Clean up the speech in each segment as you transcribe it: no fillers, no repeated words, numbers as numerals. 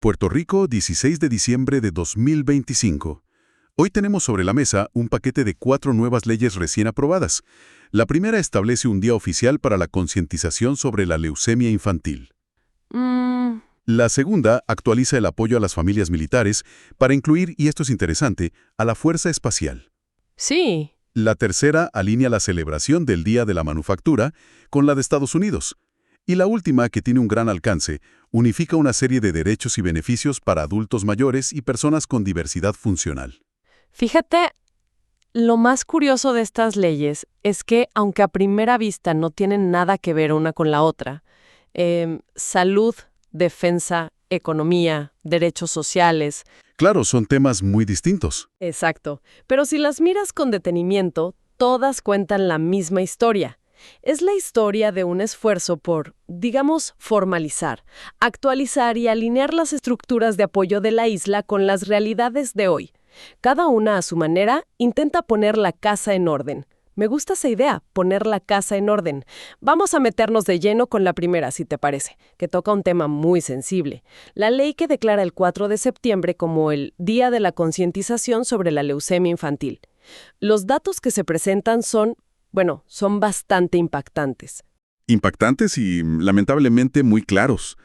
Puerto Rico, 16 de diciembre de 2025. Hoy tenemos sobre la mesa un paquete de 4 nuevas leyes recién aprobadas. La primera establece un día oficial para la concientización sobre la leucemia infantil. La segunda actualiza el apoyo a las familias militares para incluir, y esto es interesante, a la Fuerza Espacial. Sí. La tercera alinea la celebración del Día de la Manufactura con la de Estados Unidos. Y la última, que tiene un gran alcance, unifica una serie de derechos y beneficios para adultos mayores y personas con diversidad funcional. Fíjate, lo más curioso de estas leyes es que, aunque a primera vista no tienen nada que ver una con la otra, salud, defensa, economía, derechos sociales. Claro, son temas muy distintos. Exacto. Pero si las miras con detenimiento, todas cuentan la misma historia. Es la historia de un esfuerzo por, digamos, formalizar, actualizar y alinear las estructuras de apoyo de la isla con las realidades de hoy. Cada una, a su manera, intenta poner la casa en orden. Me gusta esa idea, poner la casa en orden. Vamos a meternos de lleno con la primera, si te parece, que toca un tema muy sensible. La ley que declara el 4 de septiembre como el Día de la Concientización sobre la Leucemia Infantil. Los datos que se presentan son bastante impactantes. Impactantes y, lamentablemente, muy claros.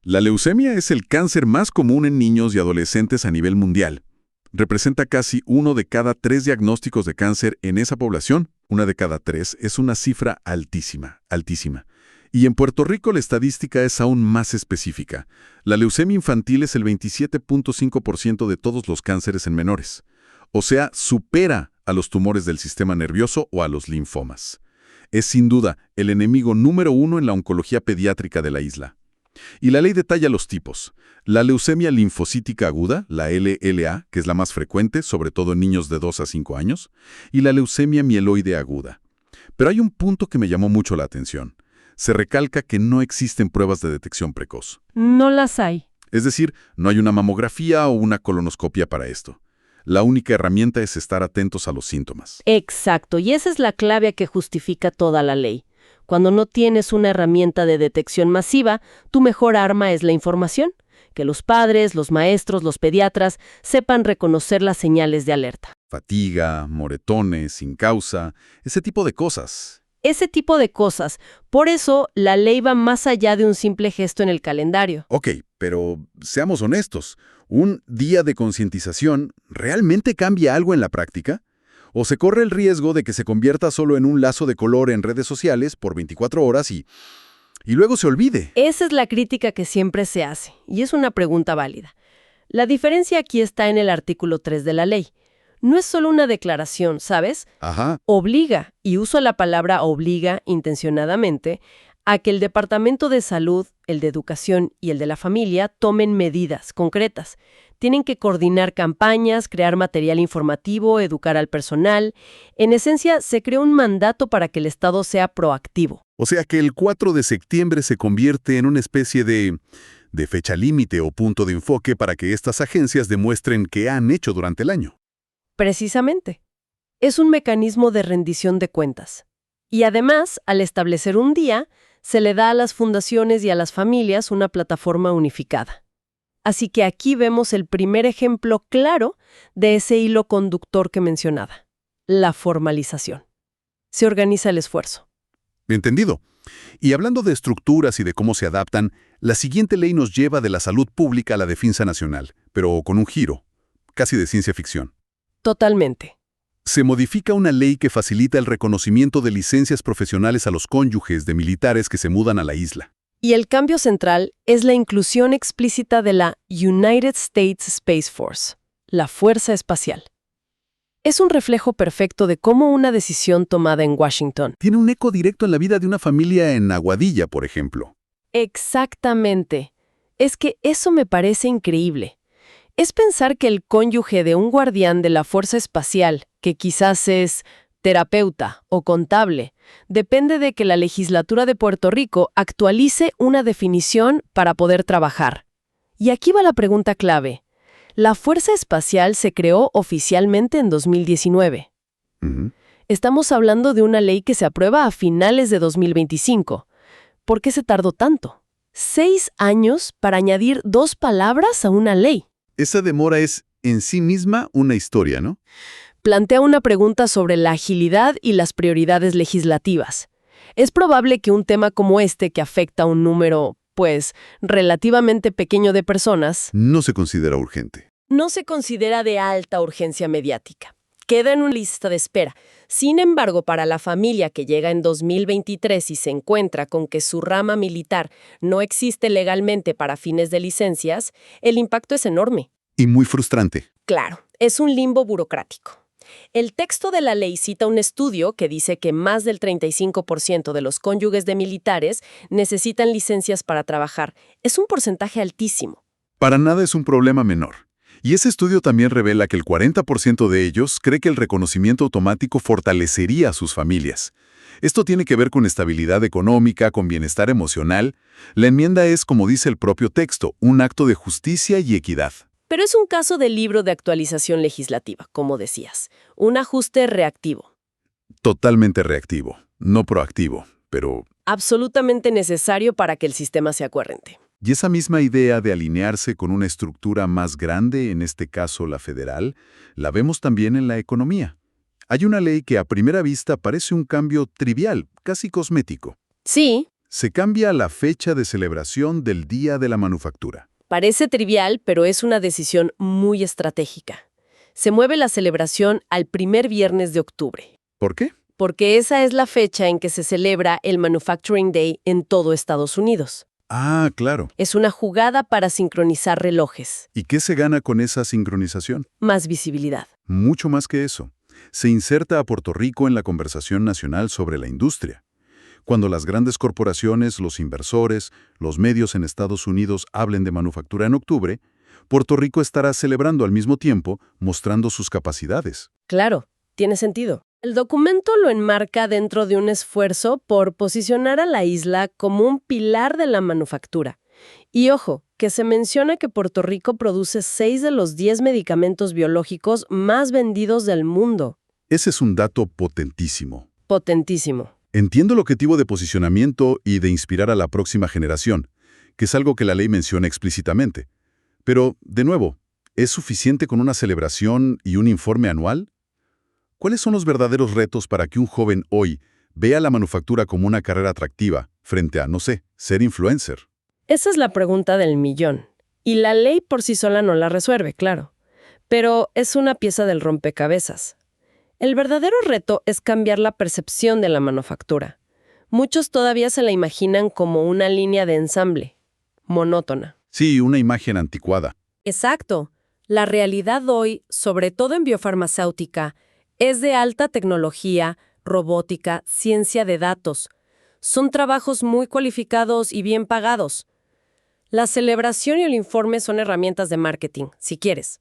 La leucemia es el cáncer más común en niños y adolescentes a nivel mundial. Representa casi 1 de cada 3 diagnósticos de cáncer en esa población. 1 de cada 3 es una cifra altísima, altísima. Y en Puerto Rico la estadística es aún más específica. La leucemia infantil es el 27.5% de todos los cánceres en menores. O sea, supera a los tumores del sistema nervioso o a los linfomas. Es sin duda el enemigo número 1 en la oncología pediátrica de la isla. Y la ley detalla los tipos. La leucemia linfocítica aguda, la LLA, que es la más frecuente, sobre todo en niños de 2 a 5 años, y la leucemia mieloide aguda. Pero hay un punto que me llamó mucho la atención. Se recalca que no existen pruebas de detección precoz. No las hay. Es decir, no hay una mamografía o una colonoscopia para esto. La única herramienta es estar atentos a los síntomas. Exacto, y esa es la clave que justifica toda la ley. Cuando no tienes una herramienta de detección masiva, tu mejor arma es la información. Que los padres, los maestros, los pediatras sepan reconocer las señales de alerta. Fatiga, moretones, sin causa, ese tipo de cosas. Ese tipo de cosas. Por eso, la ley va más allá de un simple gesto en el calendario. Ok, pero seamos honestos. ¿Un día de concientización realmente cambia algo en la práctica? ¿O se corre el riesgo de que se convierta solo en un lazo de color en redes sociales por 24 horas y luego se olvide? Esa es la crítica que siempre se hace, y es una pregunta válida. La diferencia aquí está en el artículo 3 de la ley. No es solo una declaración, ¿sabes? Ajá. Obliga, y uso la palabra obliga intencionadamente, a que el Departamento de Salud, el de Educación y el de la Familia tomen medidas concretas. Tienen que coordinar campañas, crear material informativo, educar al personal. En esencia, se creó un mandato para que el Estado sea proactivo. O sea que el 4 de septiembre se convierte en una especie de fecha límite o punto de enfoque para que estas agencias demuestren qué han hecho durante el año. Precisamente. Es un mecanismo de rendición de cuentas. Y además, al establecer un día, se le da a las fundaciones y a las familias una plataforma unificada. Así que aquí vemos el primer ejemplo claro de ese hilo conductor que mencionaba, la formalización. Se organiza el esfuerzo. Entendido. Y hablando de estructuras y de cómo se adaptan, la siguiente ley nos lleva de la salud pública a la defensa nacional, pero con un giro, casi de ciencia ficción. Totalmente. Se modifica una ley que facilita el reconocimiento de licencias profesionales a los cónyuges de militares que se mudan a la isla. Y el cambio central es la inclusión explícita de la United States Space Force, la Fuerza Espacial. Es un reflejo perfecto de cómo una decisión tomada en Washington tiene un eco directo en la vida de una familia en Aguadilla, por ejemplo. Exactamente. Es que eso me parece increíble. Es pensar que el cónyuge de un guardián de la Fuerza Espacial, que quizás es terapeuta o contable, depende de que la legislatura de Puerto Rico actualice una definición para poder trabajar. Y aquí va la pregunta clave. La Fuerza Espacial se creó oficialmente en 2019. Estamos hablando de una ley que se aprueba a finales de 2025. ¿Por qué se tardó tanto? 6 años para añadir 2 palabras a una ley. Esa demora es en sí misma una historia, ¿no? Plantea una pregunta sobre la agilidad y las prioridades legislativas. Es probable que un tema como este, que afecta a un número, pues, relativamente pequeño de personas, No se considera urgente. no se considera de alta urgencia mediática. Queda en una lista de espera. Sin embargo, para la familia que llega en 2023 y se encuentra con que su rama militar no existe legalmente para fines de licencias, el impacto es enorme. Y muy frustrante. Claro, es un limbo burocrático. El texto de la ley cita un estudio que dice que más del 35% de los cónyuges de militares necesitan licencias para trabajar. Es un porcentaje altísimo. Para nada es un problema menor. Y ese estudio también revela que el 40% de ellos cree que el reconocimiento automático fortalecería a sus familias. Esto tiene que ver con estabilidad económica, con bienestar emocional. La enmienda es, como dice el propio texto, un acto de justicia y equidad. Pero es un caso de libro de actualización legislativa, como decías. Un ajuste reactivo. Totalmente reactivo, no proactivo, pero... Absolutamente necesario para que el sistema sea coherente. Y esa misma idea de alinearse con una estructura más grande, en este caso la federal, la vemos también en la economía. Hay una ley que a primera vista parece un cambio trivial, casi cosmético. Sí, Se cambia la fecha de celebración del Día de la Manufactura. parece trivial, pero es una decisión muy estratégica. Se mueve la celebración al primer viernes de octubre, ¿Por qué? porque esa es la fecha en que se celebra el Manufacturing Day en todo Estados Unidos. Ah, claro. Es una jugada para sincronizar relojes. ¿Y qué se gana con esa sincronización? Más visibilidad. Mucho más que eso. Se inserta a Puerto Rico en la conversación nacional sobre la industria. Cuando las grandes corporaciones, los inversores, los medios en Estados Unidos hablen de manufactura en octubre, Puerto Rico estará celebrando al mismo tiempo, mostrando sus capacidades. Claro, tiene sentido. El documento lo enmarca dentro de un esfuerzo por posicionar a la isla como un pilar de la manufactura. Y ojo, que se menciona que Puerto Rico produce 6 de los 10 medicamentos biológicos más vendidos del mundo. Ese es un dato potentísimo. Potentísimo. Entiendo el objetivo de posicionamiento y de inspirar a la próxima generación, que es algo que la ley menciona explícitamente. Pero, de nuevo, ¿es suficiente con una celebración y un informe anual? ¿Cuáles son los verdaderos retos para que un joven hoy vea la manufactura como una carrera atractiva frente a, no sé, ser influencer? Esa es la pregunta del millón. Y la ley por sí sola no la resuelve, claro. Pero es una pieza del rompecabezas. El verdadero reto es cambiar la percepción de la manufactura. Muchos todavía se la imaginan como una línea de ensamble, monótona. Sí, una imagen anticuada. Exacto. La realidad hoy, sobre todo en biofarmacéutica, es de alta tecnología, robótica, ciencia de datos. Son trabajos muy cualificados y bien pagados. La celebración y el informe son herramientas de marketing, si quieres,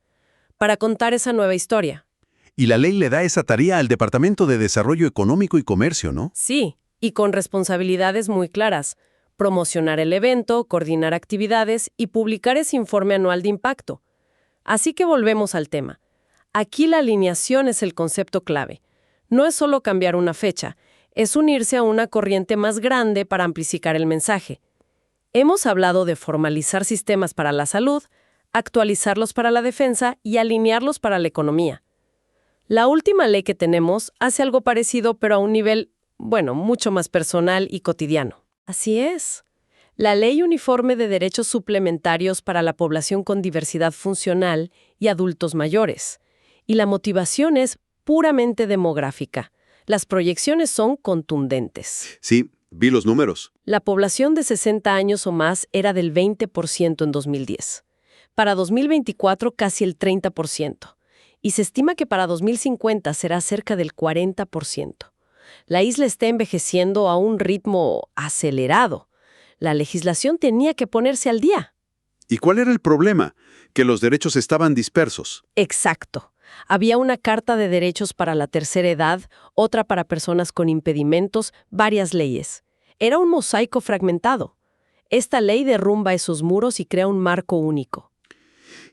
para contar esa nueva historia. Y la ley le da esa tarea al Departamento de Desarrollo Económico y Comercio, ¿no? Sí, y con responsabilidades muy claras. Promocionar el evento, coordinar actividades y publicar ese informe anual de impacto. Así que volvemos al tema. Aquí la alineación es el concepto clave. No es solo cambiar una fecha, es unirse a una corriente más grande para amplificar el mensaje. Hemos hablado de formalizar sistemas para la salud, actualizarlos para la defensa y alinearlos para la economía. La última ley que tenemos hace algo parecido, pero a un nivel, mucho más personal y cotidiano. Así es. La Ley Uniforme de Derechos Suplementarios para la Población con Diversidad Funcional y Adultos Mayores. Y la motivación es puramente demográfica. Las proyecciones son contundentes. Sí, vi los números. La población de 60 años o más era del 20% en 2010. Para 2024 casi el 30%. Y se estima que para 2050 será cerca del 40%. La isla está envejeciendo a un ritmo acelerado. La legislación tenía que ponerse al día. ¿Y cuál era el problema? Que los derechos estaban dispersos. Exacto. Había una carta de derechos para la tercera edad, otra para personas con impedimentos, varias leyes. Era un mosaico fragmentado. Esta ley derrumba esos muros y crea un marco único.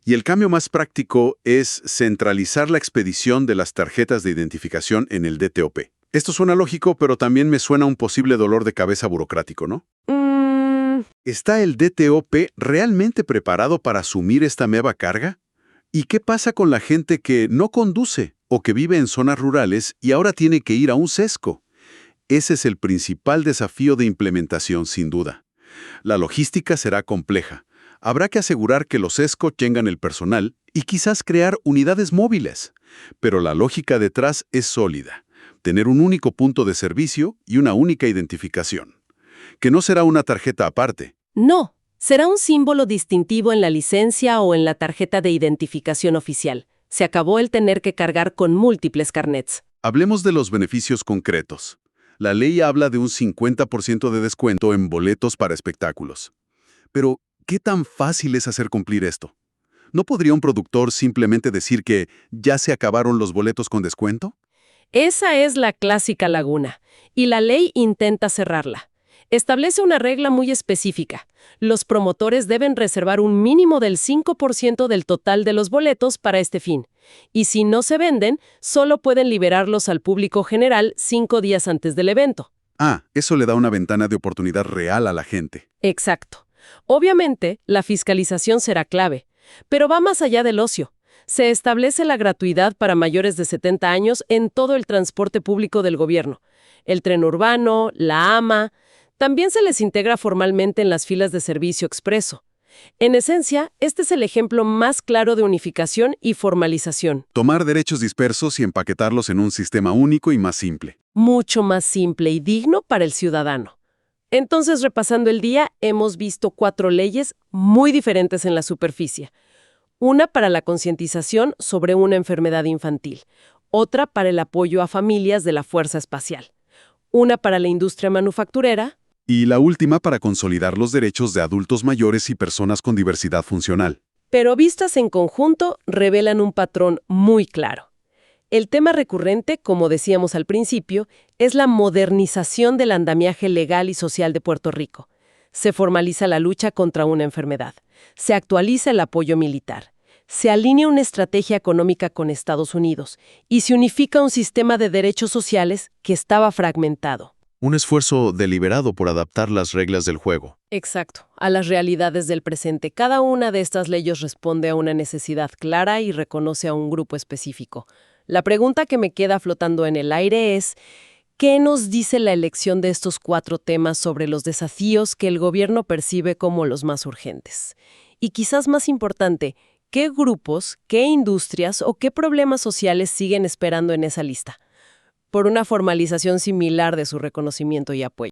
Y el cambio más práctico es centralizar la expedición de las tarjetas de identificación en el DTOP. Esto suena lógico, pero también me suena un posible dolor de cabeza burocrático, ¿no? ¿Está el DTOP realmente preparado para asumir esta nueva carga? ¿Y qué pasa con la gente que no conduce o que vive en zonas rurales y ahora tiene que ir a un sesco? Ese es el principal desafío de implementación, sin duda. La logística será compleja. Habrá que asegurar que los sescos tengan el personal y quizás crear unidades móviles. Pero la lógica detrás es sólida. Tener un único punto de servicio y una única identificación. Que no será una tarjeta aparte. No, será un símbolo distintivo en la licencia o en la tarjeta de identificación oficial. Se acabó el tener que cargar con múltiples carnets. Hablemos de los beneficios concretos. La ley habla de un 50% de descuento en boletos para espectáculos. Pero, ¿qué tan fácil es hacer cumplir esto? ¿No podría un productor simplemente decir que ya se acabaron los boletos con descuento? Esa es la clásica laguna, y la ley intenta cerrarla. Establece una regla muy específica. Los promotores deben reservar un mínimo del 5% del total de los boletos para este fin. Y si no se venden, solo pueden liberarlos al público general 5 días antes del evento. Eso le da una ventana de oportunidad real a la gente. Exacto. Obviamente, la fiscalización será clave, pero va más allá del ocio. Se establece la gratuidad para mayores de 70 años en todo el transporte público del gobierno. El tren urbano, la AMA. También se les integra formalmente en las filas de servicio expreso. En esencia, este es el ejemplo más claro de unificación y formalización. Tomar derechos dispersos y empaquetarlos en un sistema único y más simple. Mucho más simple y digno para el ciudadano. Entonces, repasando el día, hemos visto 4 leyes muy diferentes en la superficie. Una para la concientización sobre una enfermedad infantil. Otra para el apoyo a familias de la Fuerza Espacial. Una para la industria manufacturera. Y la última para consolidar los derechos de adultos mayores y personas con diversidad funcional. Pero vistas en conjunto, revelan un patrón muy claro. El tema recurrente, como decíamos al principio, es la modernización del andamiaje legal y social de Puerto Rico. Se formaliza la lucha contra una enfermedad. Se actualiza el apoyo militar. Se alinea una estrategia económica con Estados Unidos. Y se unifica un sistema de derechos sociales que estaba fragmentado. Un esfuerzo deliberado por adaptar las reglas del juego. Exacto, a las realidades del presente. Cada una de estas leyes responde a una necesidad clara y reconoce a un grupo específico. La pregunta que me queda flotando en el aire es, ¿qué nos dice la elección de estos 4 temas sobre los desafíos que el gobierno percibe como los más urgentes? Y quizás más importante, ¿qué grupos, qué industrias o qué problemas sociales siguen esperando en esa lista? Por una formalización similar de su reconocimiento y apoyo.